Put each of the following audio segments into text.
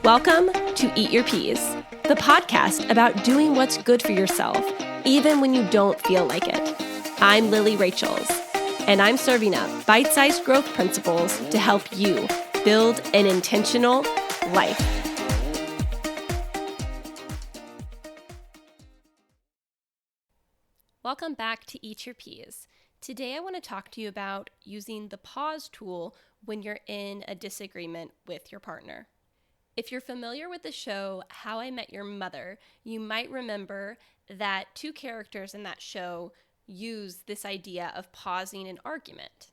Welcome to Eat Your Peas, the podcast about doing what's good for yourself, even when you don't feel like it. I'm Lily Rachels, and I'm serving up bite-sized growth principles to help you build an intentional life. Welcome back to Eat Your Peas. Today I want to talk to you about using the pause tool when you're in a disagreement with your partner. If you're familiar with the show How I Met Your Mother, you might remember that two characters in that show use this idea of pausing an argument.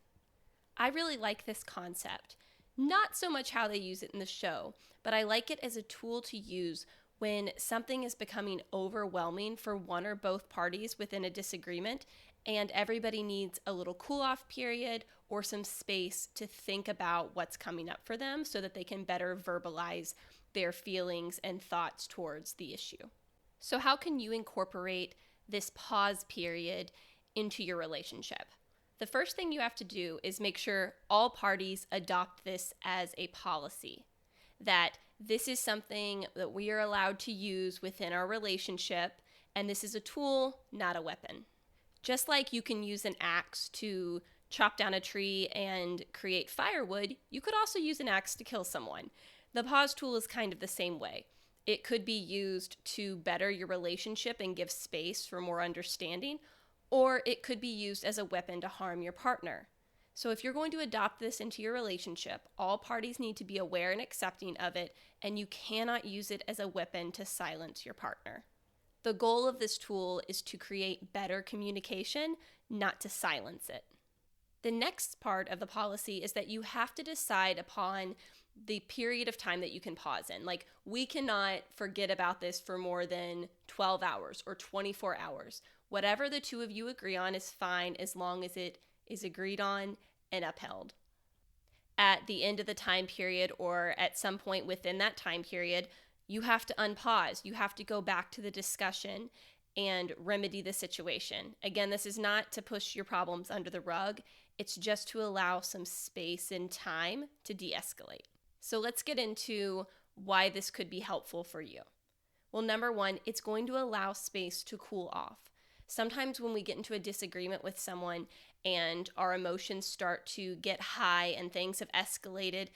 I really like this concept. Not so much how they use it in the show, but I like it as a tool to use when something is becoming overwhelming for one or both parties within a disagreement and everybody needs a little cool-off period or some space to think about what's coming up for them so that they can better verbalize their feelings and thoughts towards the issue. So how can you incorporate this pause period into your relationship? The first thing you have to do is make sure all parties adopt this as a policy, that this is something that we are allowed to use within our relationship, and this is a tool, not a weapon. Just like you can use an axe to chop down a tree and create firewood, you could also use an axe to kill someone. The pause tool is kind of the same way. It could be used to better your relationship and give space for more understanding, or it could be used as a weapon to harm your partner. So if you're going to adopt this into your relationship, all parties need to be aware and accepting of it, and you cannot use it as a weapon to silence your partner. The goal of this tool is to create better communication, not to silence it. The next part of the policy is that you have to decide upon the period of time that you can pause in. Like, we cannot forget about this for more than 12 hours or 24 hours. Whatever the two of you agree on is fine as long as it is agreed on and upheld. At the end of the time period or at some point within that time period, you have to unpause. You have to go back to the discussion and remedy the situation. Again, this is not to push your problems under the rug. It's just to allow some space and time to de-escalate. So let's get into why this could be helpful for you. Well, number one, it's going to allow space to cool off. Sometimes when we get into a disagreement with someone and our emotions start to get high and things have escalated,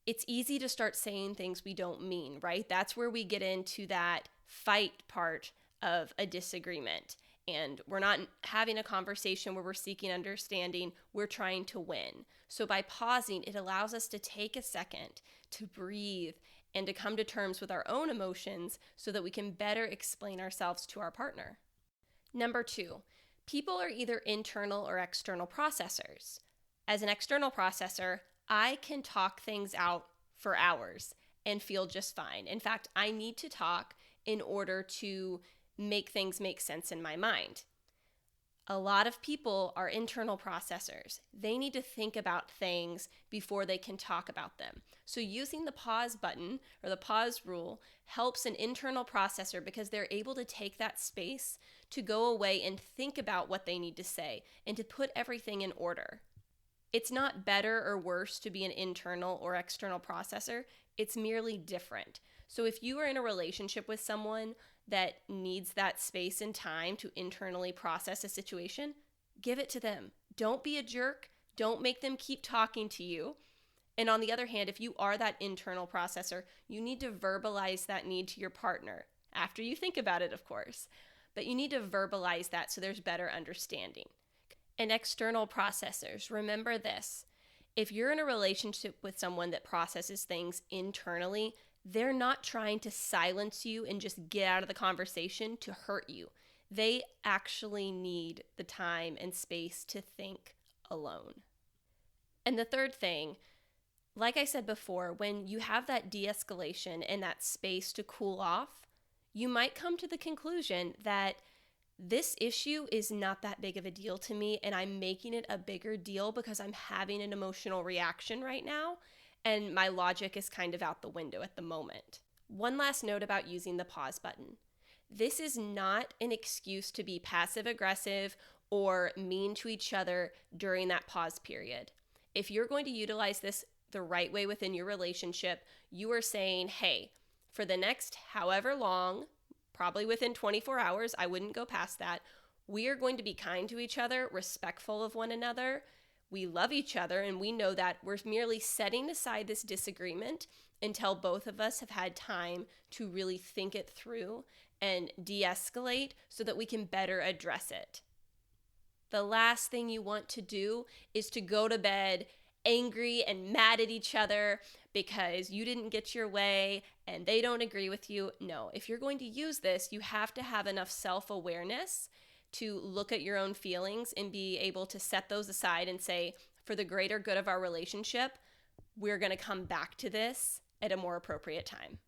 it's easy to start saying things we don't mean, right? That's where we get into that fight part of a disagreement. And we're not having a conversation where we're seeking understanding, we're trying to win. So by pausing, it allows us to take a second to breathe and to come to terms with our own emotions so that we can better explain ourselves to our partner. Number two, people are either internal or external processors. As an external processor, I can talk things out for hours and feel just fine. In fact, I need to talk in order to make things make sense in my mind. A lot of people are internal processors. They need to think about things before they can talk about them. So using the pause button or the pause rule helps an internal processor because they're able to take that space to go away and think about what they need to say and to put everything in order. It's not better or worse to be an internal or external processor. It's merely different. So if you are in a relationship with someone that needs that space and time to internally process a situation, give it to them. Don't be a jerk. Don't make them keep talking to you. And on the other hand, if you are that internal processor, you need to verbalize that need to your partner after you think about it, of course. But you need to verbalize that so there's better understanding. And external processors, remember this. If you're in a relationship with someone that processes things internally, they're not trying to silence you and just get out of the conversation to hurt you. They actually need the time and space to think alone. And the third thing, like I said before, when you have that de-escalation and that space to cool off, you might come to the conclusion that this issue is not that big of a deal to me, and I'm making it a bigger deal because I'm having an emotional reaction right now, and my logic is kind of out the window at the moment. One last note about using the pause button. This is not an excuse to be passive-aggressive or mean to each other during that pause period. If you're going to utilize this the right way within your relationship, you are saying, hey, for the next however long, probably within 24 hours, I wouldn't go past that, we are going to be kind to each other, respectful of one another. We love each other, and we know that we're merely setting aside this disagreement until both of us have had time to really think it through and de-escalate so that we can better address it. The last thing you want to do is to go to bed angry and mad at each other because you didn't get your way and they don't agree with you. No, if you're going to use this, you have to have enough self-awareness to look at your own feelings and be able to set those aside and say, for the greater good of our relationship, we're going to come back to this at a more appropriate time.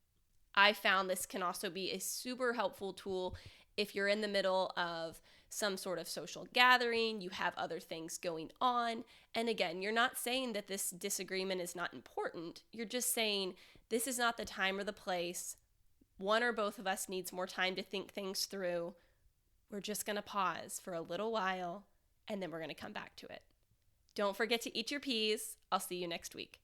I found this can also be a super helpful tool if you're in the middle of some sort of social gathering, you have other things going on. And again, you're not saying that this disagreement is not important. You're just saying this is not the time or the place. One or both of us needs more time to think things through. We're just going to pause for a little while and then we're going to come back to it. Don't forget to eat your peas. I'll see you next week.